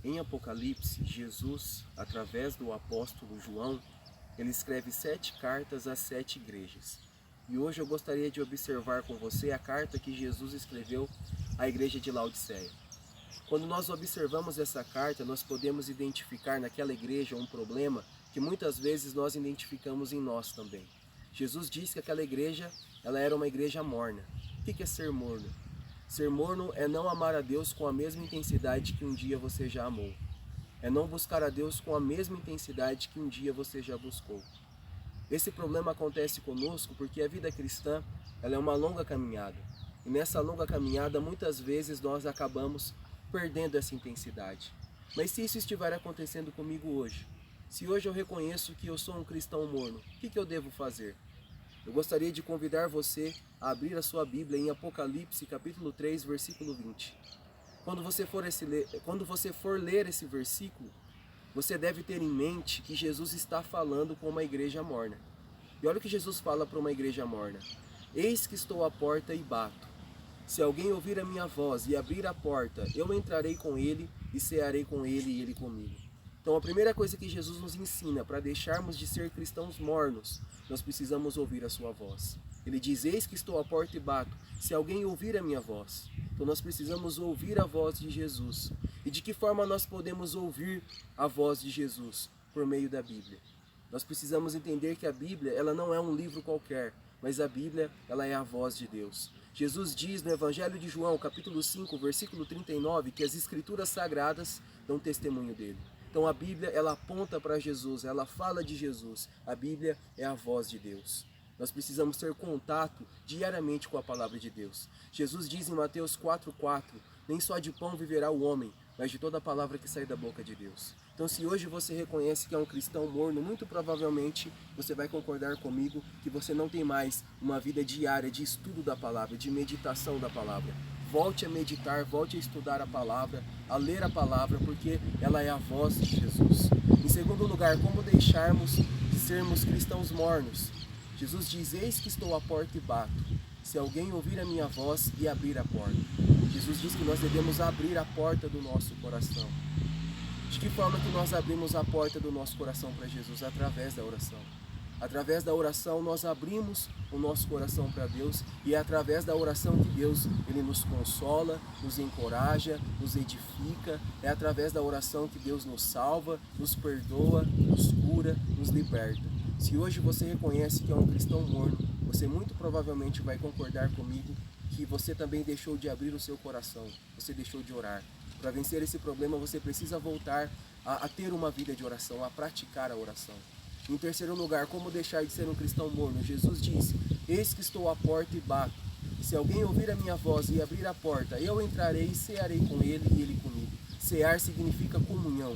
Em Apocalipse, Jesus, através do apóstolo João, ele escreve 7 cartas às 7 igrejas. E hoje eu gostaria de observar com você a carta que Jesus escreveu à igreja de Laodiceia. Quando nós observamos essa carta, nós podemos identificar naquela igreja um problema que muitas vezes nós identificamos em nós também. Jesus disse que aquela igreja, ela era uma igreja morna. O que é ser morno? Ser morno é não amar a Deus com a mesma intensidade que um dia você já amou. É não buscar a Deus com a mesma intensidade que um dia você já buscou. Esse problema acontece conosco porque a vida cristã, ela é uma longa caminhada. E nessa longa caminhada, muitas vezes nós acabamos perdendo essa intensidade. Mas se isso estiver acontecendo comigo hoje, se hoje eu reconheço que eu sou um cristão morno, o que eu devo fazer? Eu gostaria de convidar você a abrir a sua Bíblia em Apocalipse capítulo 3, versículo 20. Quando você for ler esse versículo, você deve ter em mente que Jesus está falando com uma igreja morna. E olha o que Jesus fala para uma igreja morna. Eis que estou à porta e bato. Se alguém ouvir a minha voz e abrir a porta, eu entrarei com ele e cearei com ele e ele comigo. Então a primeira coisa que Jesus nos ensina para deixarmos de ser cristãos mornos, nós precisamos ouvir a sua voz. Ele diz, eis que estou à porta e bato, se alguém ouvir a minha voz. Então nós precisamos ouvir a voz de Jesus. E de que forma nós podemos ouvir a voz de Jesus? Por meio da Bíblia. Nós precisamos entender que a Bíblia, ela não é um livro qualquer, mas a Bíblia, ela é a voz de Deus. Jesus diz no Evangelho de João, capítulo 5, versículo 39, que as Escrituras Sagradas dão testemunho dele. Então a Bíblia, ela aponta para Jesus, ela fala de Jesus. A Bíblia é a voz de Deus. Nós precisamos ter contato diariamente com a palavra de Deus. Jesus diz em Mateus 4,4, nem só de pão viverá o homem, mas de toda a palavra que sai da boca de Deus. Então se hoje você reconhece que é um cristão morno, muito provavelmente você vai concordar comigo que você não tem mais uma vida diária de estudo da palavra, de meditação da palavra. Volte a meditar, volte a estudar a palavra, a ler a palavra, porque ela é a voz de Jesus. Em segundo lugar, como deixarmos de sermos cristãos mornos? Jesus diz, eis que estou à porta e bato. Se alguém ouvir a minha voz e abrir a porta. Jesus diz que nós devemos abrir a porta do nosso coração. De que forma que nós abrimos a porta do nosso coração para Jesus? Através da oração. Através da oração nós abrimos o nosso coração para Deus e é através da oração que Deus ele nos consola, nos encoraja, nos edifica. É através da oração que Deus nos salva, nos perdoa, nos cura, nos liberta. Se hoje você reconhece que é um cristão morno, você muito provavelmente vai concordar comigo que você também deixou de abrir o seu coração, você deixou de orar. Para vencer esse problema você precisa voltar a ter uma vida de oração, a praticar a oração. Em terceiro lugar, como deixar de ser um cristão morno? Jesus disse, eis que estou à porta e bato. Se alguém ouvir a minha voz e abrir a porta, eu entrarei e cearei com ele e ele comigo. Cear significa comunhão.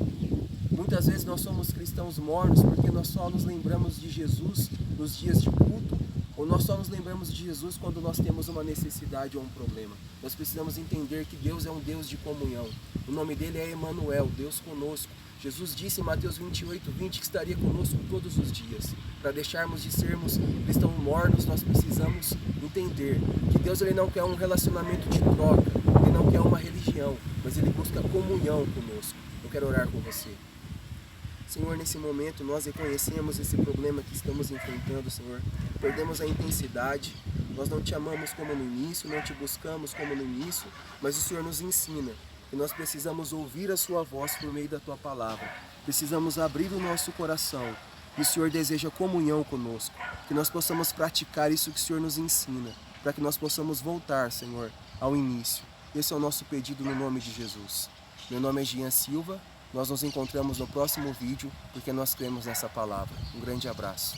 Muitas vezes nós somos cristãos mornos porque nós só nos lembramos de Jesus nos dias de culto, ou nós só nos lembramos de Jesus quando nós temos uma necessidade ou um problema. Nós precisamos entender que Deus é um Deus de comunhão. O nome dele é Emanuel, Deus conosco. Jesus disse em Mateus 28:20 que estaria conosco todos os dias. Para deixarmos de sermos cristãos mornos, nós precisamos entender que Deus ele não quer um relacionamento de troca, ele não quer uma religião, mas ele busca comunhão conosco. Eu quero orar com você. Senhor, nesse momento nós reconhecemos esse problema que estamos enfrentando, Senhor. Perdemos a intensidade, nós não te amamos como no início, não te buscamos como no início, mas o Senhor nos ensina que nós precisamos ouvir a sua voz por meio da tua palavra. Precisamos abrir o nosso coração e o Senhor deseja comunhão conosco, que nós possamos praticar isso que o Senhor nos ensina, para que nós possamos voltar, Senhor, ao início. Esse é o nosso pedido no nome de Jesus. Meu nome é Jean Silva. Nós nos encontramos no próximo vídeo, porque nós cremos nessa palavra. Um grande abraço.